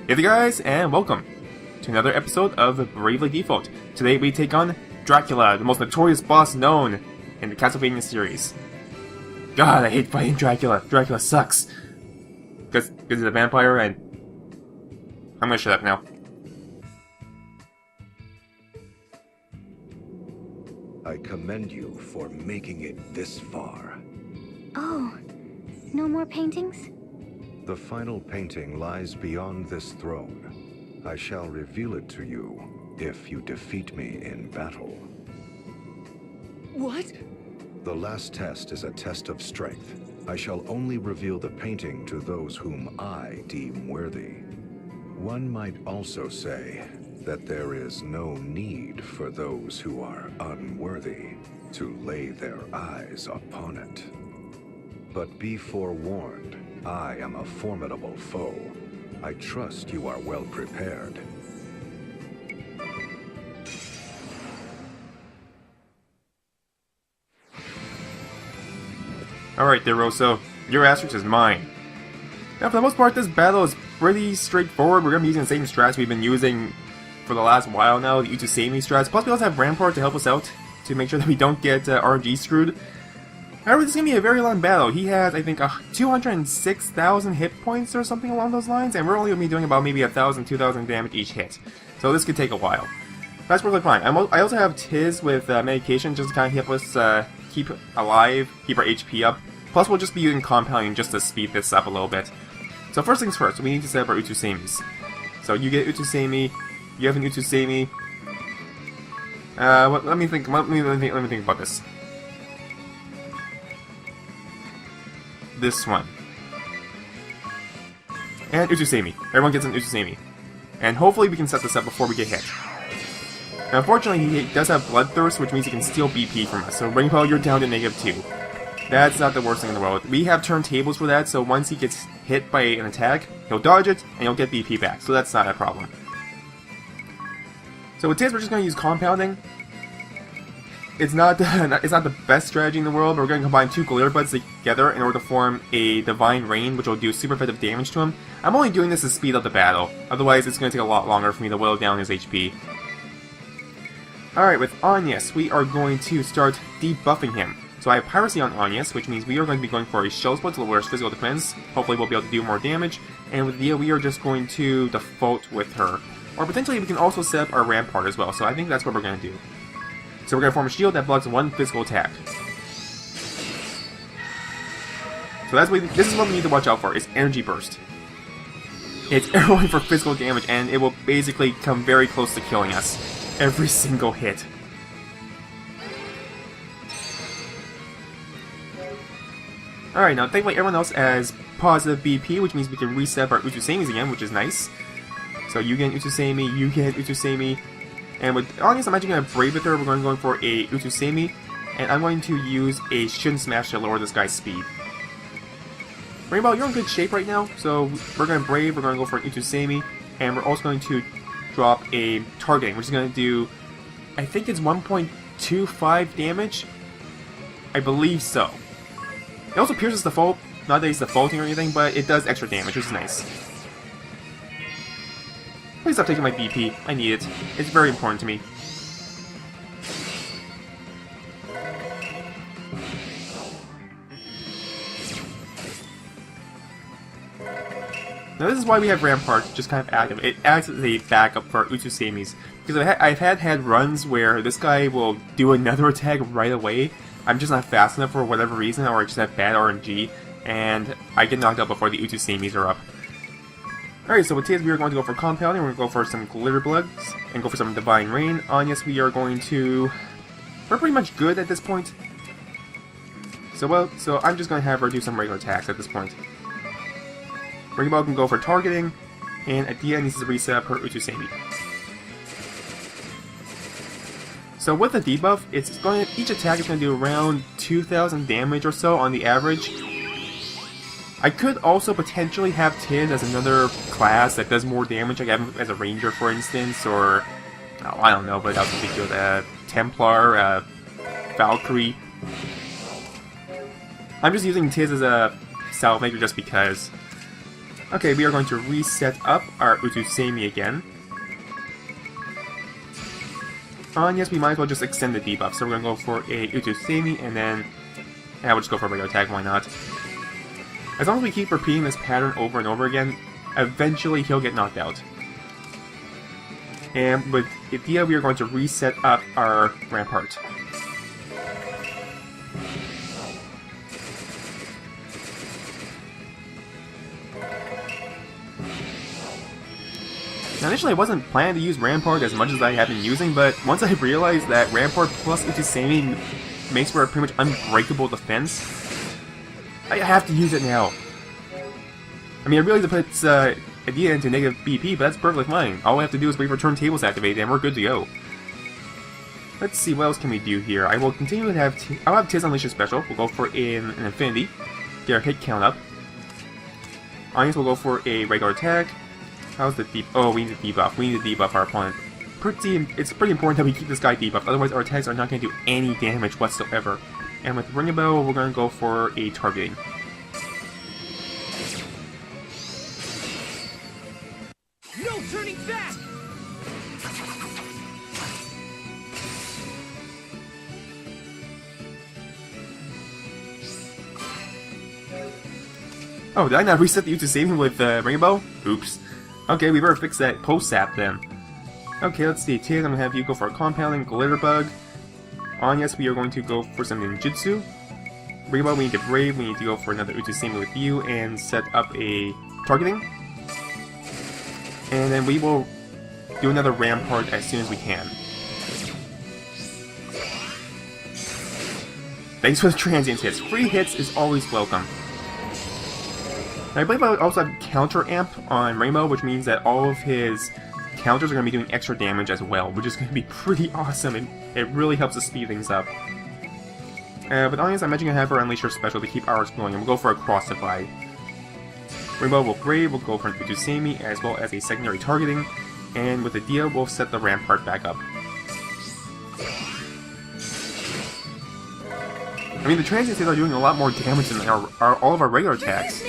Hey there guys, and welcome to another episode of Bravely Default. Today we take on Dracula, the most notorious boss known in the Castlevania series. God, I hate fighting Dracula. Dracula sucks. Because he's a vampire, and I'm gonna shut up now. I commend you for making it this far. Oh, no more paintings? The final painting lies beyond this throne. I shall reveal it to you if you defeat me in battle. What? The last test is a test of strength. I shall only reveal the painting to those whom I deem worthy. One might also say that there is no need for those who are unworthy to lay their eyes upon it. But be forewarned, I am a formidable foe. I trust you are well prepared. Alright, DeRosso, your asterisk is mine. Now, for the most part, this battle is pretty straightforward. We're going to be using the same strats we've been using for the last while now, the Utusami strats. Plus, we also have Rampart to help us out, to make sure that we don't get RNG screwed. However, this is going to be a very long battle. He has, I think, 206,000 hit points or something along those lines, and we're only going to be doing about maybe 1,000, 2,000 damage each hit. So this could take a while. That's perfectly fine. I also have Tiz with medication just to kind of help us keep alive, keep our HP up. Plus, we'll just be using compounding just to speed this up a little bit. So first things first, we need to set up our Utusamis. So you get Utusami, you have an Utusami. Let me think about this. This one. And Utusami. Everyone gets an Utusami. And hopefully we can set this up before we get hit. Now, unfortunately, he does have Bloodthirst, which means he can steal BP from us. So Ringabel, you're down to -2. That's not the worst thing in the world. We have turntables for that, so once he gets hit by an attack, he'll dodge it, and he'll get BP back. So that's not a problem. So with Tiz, we're just going to use compounding. It's not the best strategy in the world, but we're going to combine two Glitter Buds together in order to form a Divine Rain, which will do super effective damage to him. I'm only doing this to speed up the battle, otherwise it's going to take a lot longer for me to whittle down his HP. Alright, with Agnès, we are going to start debuffing him. So I have Piracy on Agnès, which means we are going to be going for a Shell Split to lower his physical defense. Hopefully we'll be able to do more damage. And with Dia, we are just going to default with her. Or potentially we can also set up our Rampart as well, so I think that's what we're going to do. So we're going to form a shield that blocks one physical attack. So this is what we need to watch out for, is Energy Burst. It's arrowing for physical damage, and it will basically come very close to killing us every single hit. Alright, now thankfully everyone else has positive BP, which means we can reset our Utusamis again, which is nice. So you get an Utusami, you get an Utusami. And with Agnès, I'm actually going to Brave with her. We're going for a Utusami, and I'm going to use a Shin Smash to lower this guy's speed. Rainbow, you're in good shape right now, so we're going to Brave, we're going to go for an Utusami, and we're also going to drop a Targeting, which is going to do, I think it's 1.25 damage? I believe so. It also pierces the foe, not that he's defaulting or anything, but it does extra damage, which is nice. Please stop taking my BP. I need it. It's very important to me. Now this is why we have Rampart just kind of active. It acts as a backup for our Utusamis. Because I've had runs where this guy will do another attack right away. I'm just not fast enough for whatever reason, or I just have bad RNG, and I get knocked out before the Utusamis are up. Alright, so with Tiz, we are going to go for Compounding, we're going to go for some Glitter Bloods, and go for some Divine Rain. Agnès, we are going to... We're pretty much good at this point. So I'm just going to have her do some regular attacks at this point. Ringabel can go for Targeting, and Adia needs to reset up her Utusami. So with the debuff, each attack is going to do around 2,000 damage or so on the average. I could also potentially have Tiz as another class that does more damage, like as a Ranger, for instance, or... Oh, I don't know, but that would be good. Templar, Valkyrie. I'm just using Tiz as a Salve Maker just because. Okay, we are going to reset up our Utusemi again. And yes, we might as well just extend the debuff. So we're going to go for a Utusemi, and then... yeah, we'll just go for a regular attack, why not? As long as we keep repeating this pattern over and over again, eventually he'll get knocked out. And with Idea, we are going to reset up our Rampart. Now, initially I wasn't planning to use Rampart as much as I have been using, but once I realized that Rampart plus Utusemi makes for a pretty much unbreakable defense, I have to use it now. I mean, I realize it puts Idea into negative BP, but that's perfectly fine. All we have to do is wait for turntables activated, and we're good to go. Let's see, what else can we do here? I will continue to have... I'll have Tiz Unleash a special. We'll go for an Infinity. Get our hit count up. Agnès will go for a regular attack. How's the deep? Oh, we need to debuff. We need to debuff our opponent. It's pretty important that we keep this guy debuffed, otherwise our attacks are not going to do any damage whatsoever. And with Ringabel, we're going to go for a targeting. No turning back! Oh, did I not reset the Utusemi with Ringabel? Oops. Okay, we better fix that post-sap then. Okay, let's see. Tiz, I'm gonna have you go for a compounding, glitter bug. Agnès, we are going to go for some ninjutsu. Ringabel, we need to brave. We need to go for another Utusemi with you and set up a targeting. And then we will do another Rampart as soon as we can. Thanks for the transient hits. Free hits is always welcome. I believe I also have counter amp on Rainbow, which means that all of his counters are going to be doing extra damage as well, which is going to be pretty awesome, and it really helps us speed things up. But honestly, I'm actually going to have her unleash her special to keep ours going, and we'll go for a cross divide. Rainbow will Brave, we'll go for an Utusemi, as well as a secondary targeting, and with the Dia, we'll set the Rampart back up. I mean, the transients are doing a lot more damage than all of our regular attacks.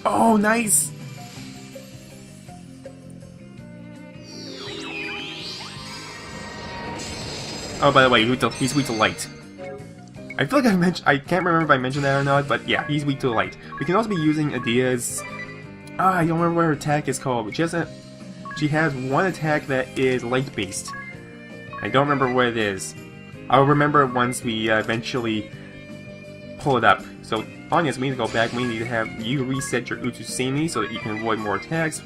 Oh, nice! Oh, by the way, he's weak to light. I feel like I can't remember if I mentioned that or not, but yeah, he's weak to light. We can also be using Adia's... I don't remember what her attack is called, but she has one attack that is light-based. I don't remember what it is. I'll remember it once we eventually pull it up. So, Agnès, we need to go back. We need to have you reset your Utusemi so that you can avoid more attacks.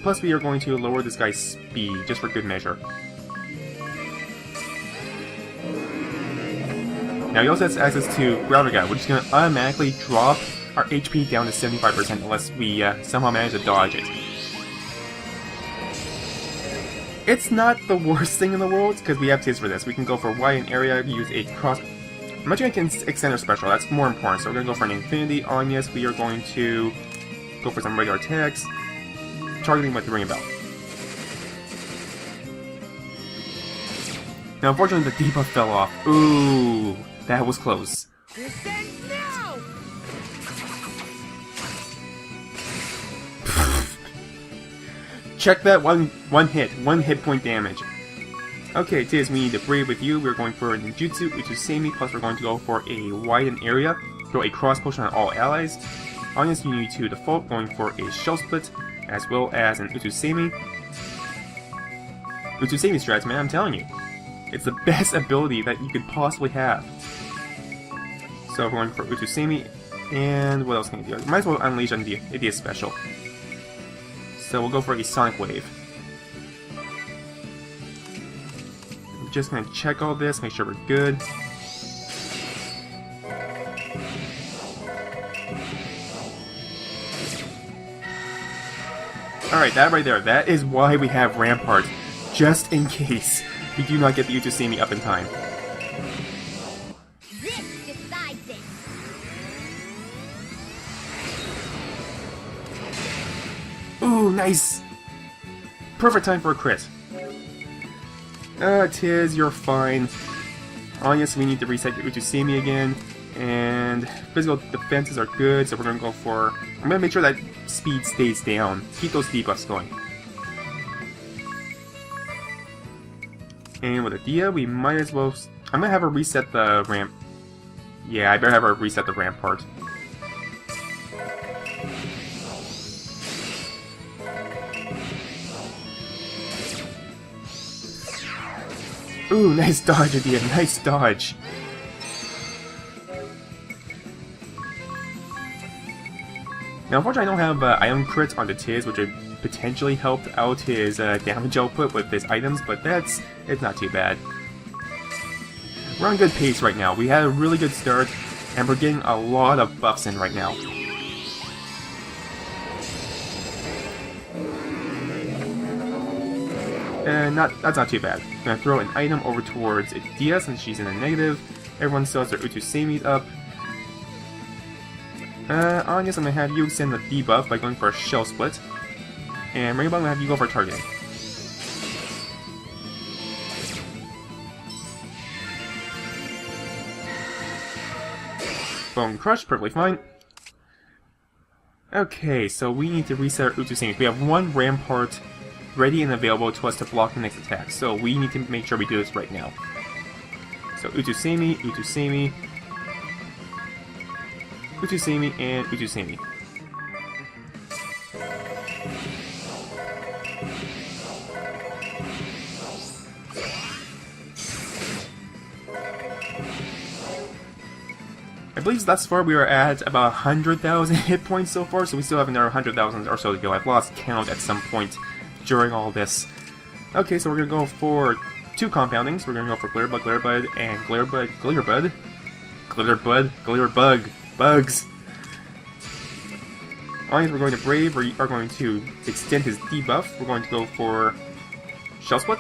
Plus, we are going to lower this guy's speed, just for good measure. Now, he also has access to Graviga, which is going to automatically drop our HP down to 75% unless we somehow manage to dodge it. It's not the worst thing in the world, because we have Tiz for this. We can go for wide and area, use a cross... I'm actually going to extend our special, that's more important. So we're going to go for an Infinity. Agnès, we are going to go for some regular attacks, targeting with the Ringabel. Now, unfortunately, the debuff fell off. Ooh, that was close. Now! Check that one hit point damage. Okay, Tiz, we need to Brave with you. We're going for a Ninjutsu, Utusemi, plus we're going to go for a widen area, throw a cross potion on all allies. Agnès, you need to default, going for a Shell Split, as well as an Utusemi. Utusemi strats, man, I'm telling you. It's the best ability that you could possibly have. So we're going for Utusemi, and what else can we do? Might as well unleash Idea special. So we'll go for a Sonic Wave. Just gonna check all this, make sure we're good. Alright, that right there, that is why we have Rampart, just in case we do not get the Utusemi up in time. This decides it. Ooh, nice! Perfect time for a crit. Tiz, you're fine. Anya, we need to reset your Utusemi again. And physical defenses are good, so we're going to go for... I'm going to make sure that speed stays down. Keep those debuffs going. And with Adia, we might as well... I'm going to have her reset the ramp. Yeah, I better have her reset the rampart. Ooh, nice dodge, Adia, nice dodge. Now, unfortunately, I don't have item crits on the Tiz, which would potentially help out his damage output with his items, but it's not too bad. We're on good pace right now. We had a really good start, and we're getting a lot of buffs in right now. And that's not too bad. I'm gonna throw an item over towards Adia since she's in the negative. Everyone still has their Utusemi up. Anya, I'm gonna have you extend the debuff by going for a shell split. And Ringabel, I'm gonna have you go for targeting. Bone Crush, perfectly fine. Okay, so we need to reset our Utusemi. We have one rampart ready and available to us to block the next attack, so we need to make sure we do this right now. So Utusemi, Utusemi, Utusemi, and Utusemi. I believe thus far we are at about 100,000 hit points so far, so we still have another 100,000 or so to go. I've lost count at some point during all this. Okay, so we're gonna go for 2 compoundings. We're gonna go for Glitterbug, Glitterbud, and Glitterbug, Glitterbud, Glitterbud, Glitterbug, Bugs. We're going to Brave, we are going to extend his debuff. We're going to go for Shell Split,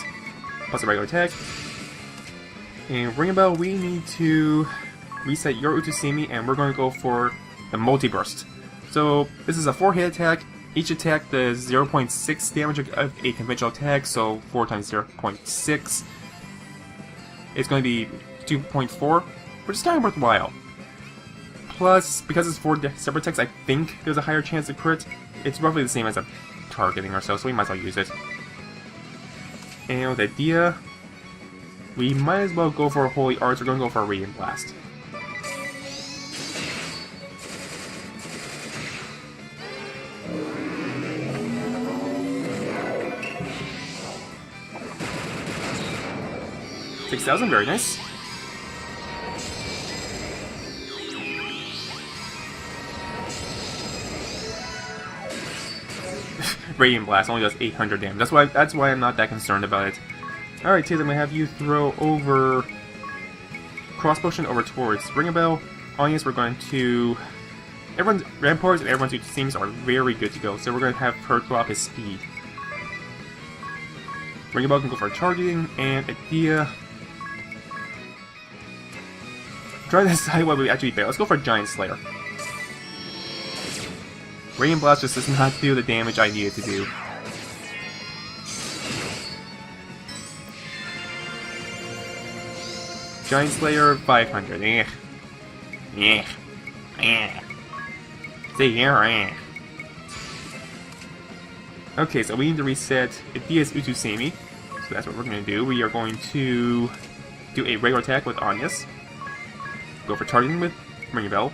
plus a regular attack. And Ringabel, we need to reset your Utusemi, and we're going to go for the Multi-Burst. So, this is a 4-hit attack. Each attack does 0.6 damage of a conventional attack, so 4 times 0.6. It's going to be 2.4, which is kind of worthwhile. Plus, because it's 4 separate attacks, I think there's a higher chance to crit. It's roughly the same as a targeting or so we might as well use it. And with Adia, we might as well go for Holy Arts. We're going to go for a Radiant Blast. $6,000, very nice. Radiant Blast only does 800 damage. That's why I'm not that concerned about it. Alright, Tiz, I'm gonna have you throw over Cross Potion over towards Ringabel. Agnes, we're going to... Everyone's Ramparts and everyone's teams are very good to go, so we're going to have her drop his speed. Ringabel can go for charging, and Adia... Try to decide what would actually be better. Let's go for Giant Slayer. Radiant Blast just does not do the damage I need it to do. Giant Slayer, 500. Eh. Eh. Eh. Stay here, eh. Okay, so we need to reset Adia's Utusemi. So that's what we're going to do. We are going to do a regular attack with Agnes. Go for targeting with Ringabel.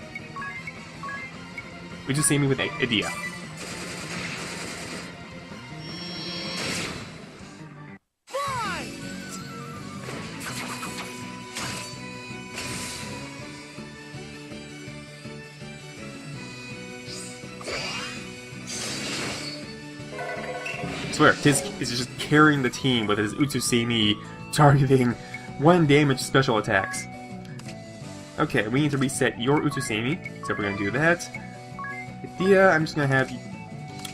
Utusemi with Adia. I swear, Tiz is just carrying the team with his Utusemi targeting 1 damage special attacks. Okay, we need to reset your Utusemi, so we're gonna do that. Adia, I'm just gonna have you...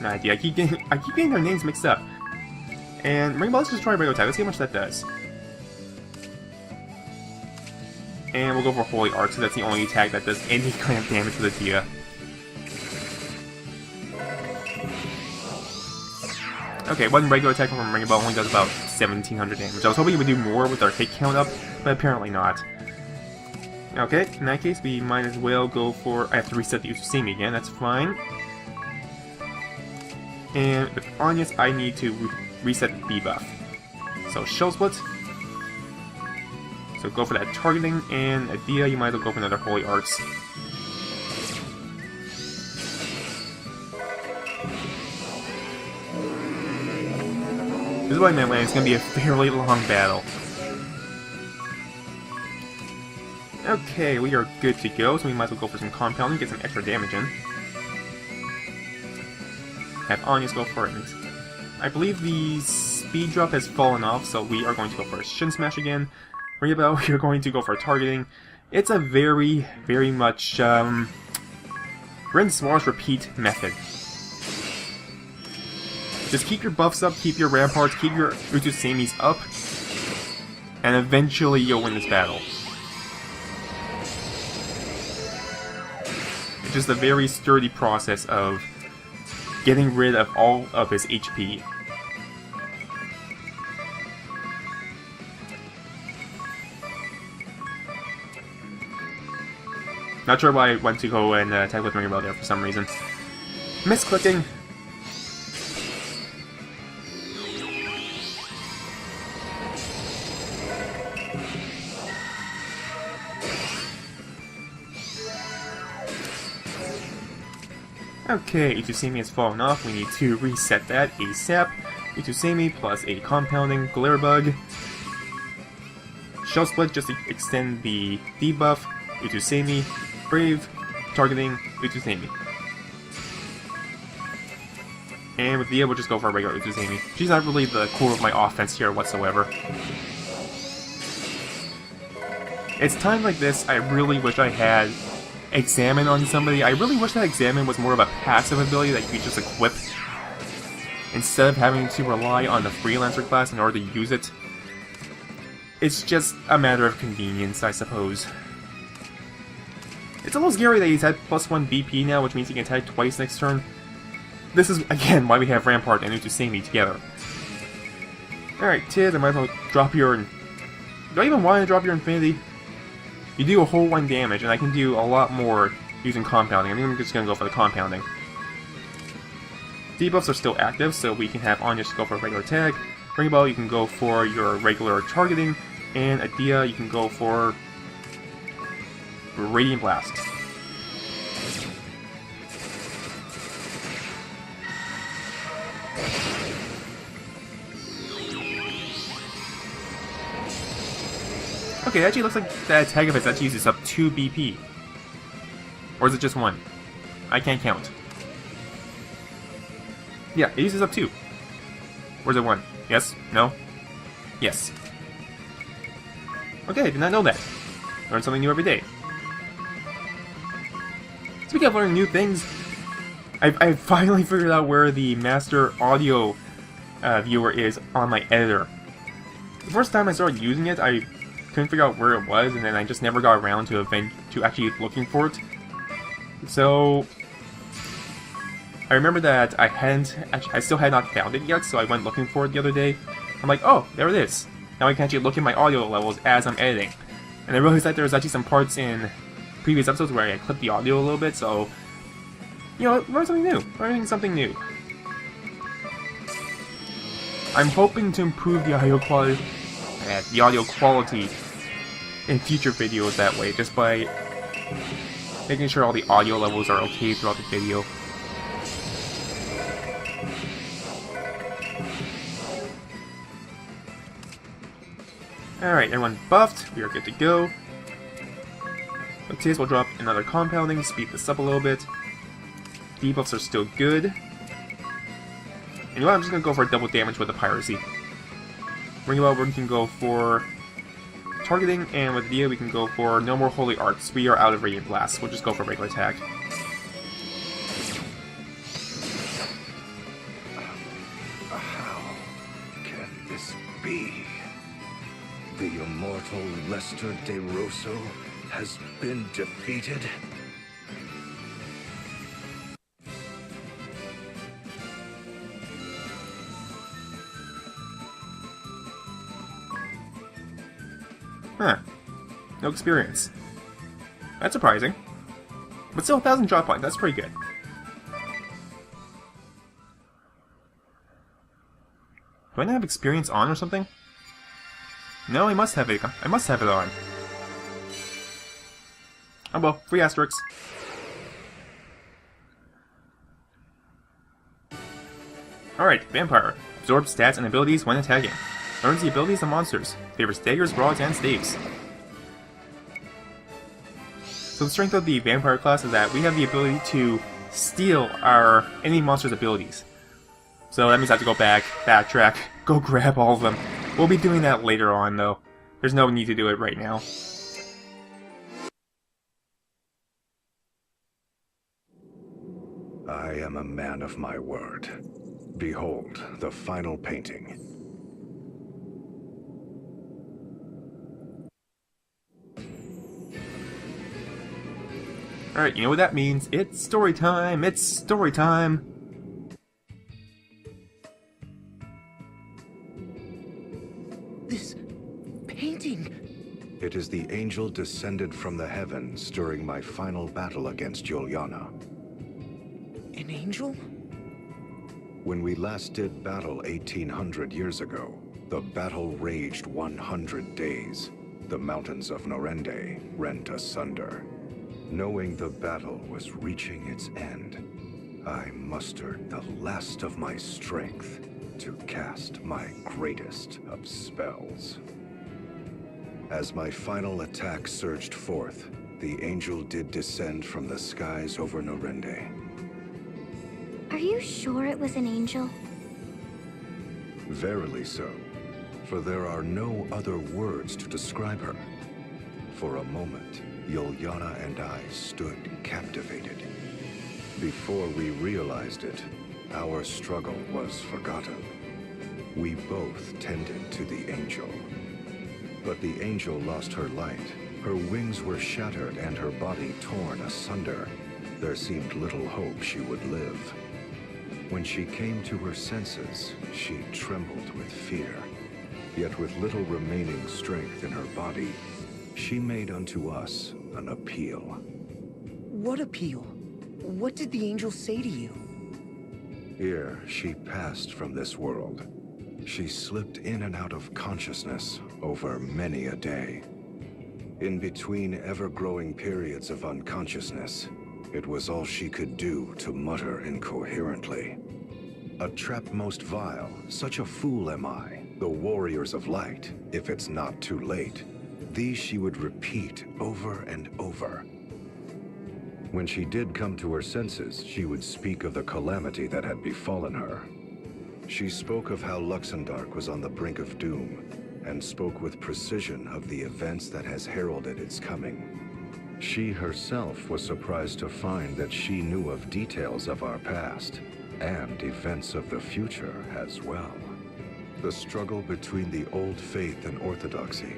Not Adia, I keep getting their names mixed up. And Ringabel, let's just try a regular attack, let's see how much that does. And we'll go for Holy Arts, so that's the only attack that does any kind of damage with Adia. Okay, one regular attack from Ringabel only does about 1700 damage. I was hoping it would do more with our hit count up, but apparently not. Okay, in that case, we might as well go for... I have to reset the Ususimi again, that's fine. And with Agnès, I need to reset the debuff. So, Shell Split. So go for that targeting, and Adia, you might as well go for another Holy Arts. This is what I meant when it's going to be a fairly long battle. Okay, we are good to go, so we might as well go for some compounding, get some extra damage in. Have Agnès go for it. I believe the speed drop has fallen off, so we are going to go for a Shin Smash again. Ringabel, we are going to go for targeting. It's a very, very much, rinse, wash, repeat method. Just keep your buffs up, keep your ramparts, keep your Utusamis up, and eventually you'll win this battle. It's just a very sturdy process of getting rid of all of his HP. Not sure why I went to go and attack with Ringabel there for some reason. Misclicking. Okay, Utusami has fallen off. We need to reset that ASAP. Utusami plus a compounding Glare Bug. Shell Split just to extend the debuff. Utusami, Brave, targeting Utusami. And with Dia, we'll just go for a regular Utusami. She's not really the core of my offense here whatsoever. It's times like this I really wish I had Examine on somebody. I really wish that Examine was more of a passive ability that you could just equip instead of having to rely on the Freelancer class in order to use it. It's just a matter of convenience, I suppose. It's a little scary that he's had +1 BP now, which means he can attack twice next turn. This is, again, why we have Rampart and Utusami together. Alright, Tiz, I might as well drop your... Do I even want to drop your Infinity? You do a whole 1 damage, and I can do a lot more using compounding. I think I'm just going to go for the compounding. Debuffs are still active, so we can have Agnès go for a regular tag. Ringabel, you can go for your regular targeting, and Adia, you can go for Radiant Blast. Okay, it actually looks like that attack of his actually uses up 2 BP. Or is it just 1? I can't count. Yeah, it uses up 2. Or is it 1? Yes? No? Yes. Okay, I did not know that. Learn something new every day. Speaking of learning new things, I finally figured out where the master audio viewer is on my editor. The first time I started using it, I couldn't figure out where it was, and then I just never got around to actually looking for it. So I remember that I still had not found it yet, so I went looking for it the other day. I'm like, oh, there it is. Now I can actually look at my audio levels as I'm editing. And I realized that there was actually some parts in previous episodes where I clipped the audio a little bit, so, you know, learn something new. Learning something new. I'm hoping to improve the audio quality in future videos that way, just by making sure all the audio levels are okay throughout the video. Alright, everyone buffed, we are good to go. So Tiz will drop another compounding, speed this up a little bit. Debuffs are still good. And you know what, I'm just gonna go for double damage with the piracy. Ringabel, we can go for targeting, and with Dia we can go for no more Holy Arts. We are out of Radiant Blast. We'll just go for regular attack. How can this be? The immortal Lester DeRosso has been defeated? no experience. That's surprising. But still, 1,000 drop points, that's pretty good. Do I not have experience on or something? No, I must have it. I must have it on. Oh well, 3 asterisks. Alright, Vampire. Absorbs stats and abilities when attacking. Learns the abilities of monsters. Favors daggers, rods, and staves. So the strength of the Vampire class is that we have the ability to steal our enemy monster's abilities. So that means I have to go back, backtrack, go grab all of them. We'll be doing that later on, though. There's no need to do it right now. I am a man of my word. Behold, the final painting. Alright, you know what that means. It's story time! It's story time! This painting. It is the angel descended from the heavens during my final battle against Juliana. An angel? When we last did battle 1800 years ago, the battle raged 100 days. The mountains of Norende rent asunder. Knowing the battle was reaching its end, I mustered the last of my strength to cast my greatest of spells. As my final attack surged forth, the angel did descend from the skies over Norende. Are you sure it was an angel? Verily so, for there are no other words to describe her. For a moment, Juliana and I stood captivated. Before we realized it, our struggle was forgotten. We both tended to the angel. But the angel lost her light. Her wings were shattered and her body torn asunder. There seemed little hope she would live. When she came to her senses, she trembled with fear. Yet with little remaining strength in her body, she made unto us an appeal. What appeal? What did the angel say to you? Ere she passed from this world, she slipped in and out of consciousness over many a day. In between ever-growing periods of unconsciousness, it was all she could do to mutter incoherently. A trap most vile, such a fool am I, the warriors of light, if it's not too late. These she would repeat over and over. When she did come to her senses, she would speak of the calamity that had befallen her. She spoke of how Luxendarc was on the brink of doom, and spoke with precision of the events that has heralded its coming. She herself was surprised to find that she knew of details of our past, and events of the future as well. The struggle between the old faith and orthodoxy,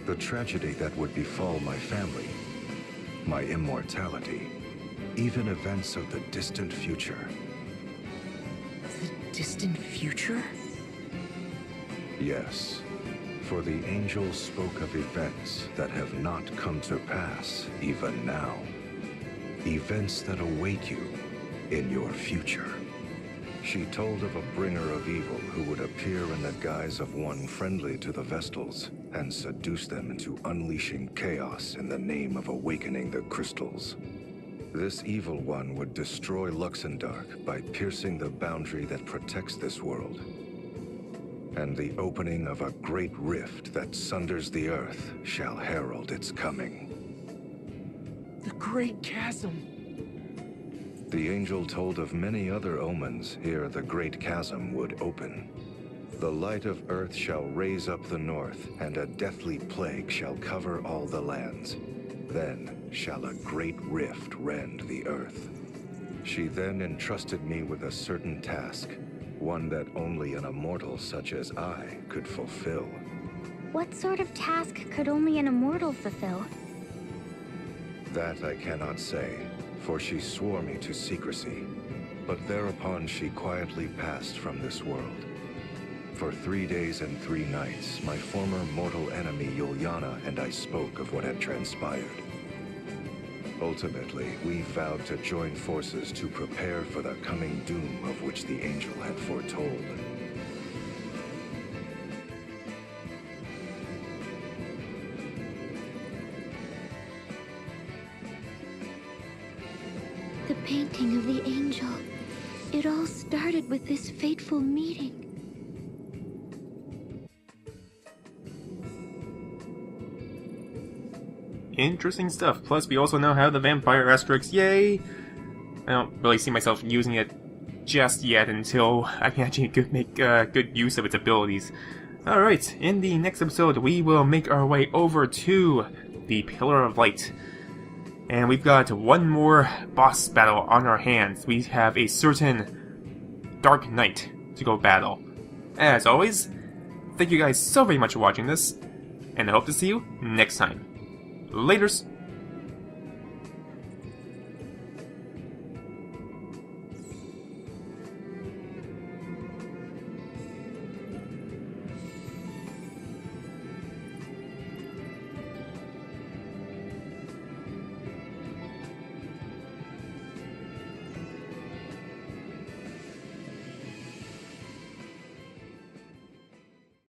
the tragedy that would befall my family, my immortality, even events of the distant future. The distant future? Yes, for the angel spoke of events that have not come to pass even now. Events that await you in your future. She told of a bringer of evil who would appear in the guise of one friendly to the vestals and seduce them into unleashing chaos in the name of awakening the crystals. This evil one would destroy Luxendarc by piercing the boundary that protects this world, and the opening of a great rift that sunders the earth shall herald its coming. The Great Chasm. The angel told of many other omens ere the great chasm would open. The light of earth shall raise up the north, and a deathly plague shall cover all the lands. Then shall a great rift rend the earth. She then entrusted me with a certain task, one that only an immortal such as I could fulfill. What sort of task could only an immortal fulfill? That I cannot say, for she swore me to secrecy. But thereupon she quietly passed from this world. For 3 days and 3 nights, my former mortal enemy Yuliana and I spoke of what had transpired. Ultimately, we vowed to join forces to prepare for the coming doom of which the angel had foretold. The painting of the angel. It all started with this fateful meeting. Interesting stuff. Plus, we also now have the vampire asterisk. Yay! I don't really see myself using it just yet until I can actually make good use of its abilities. Alright, in the next episode, we will make our way over to the Pillar of Light. And we've got one more boss battle on our hands. We have a certain Dark Knight to go battle. As always, thank you guys so very much for watching this, and I hope to see you next time. Laters!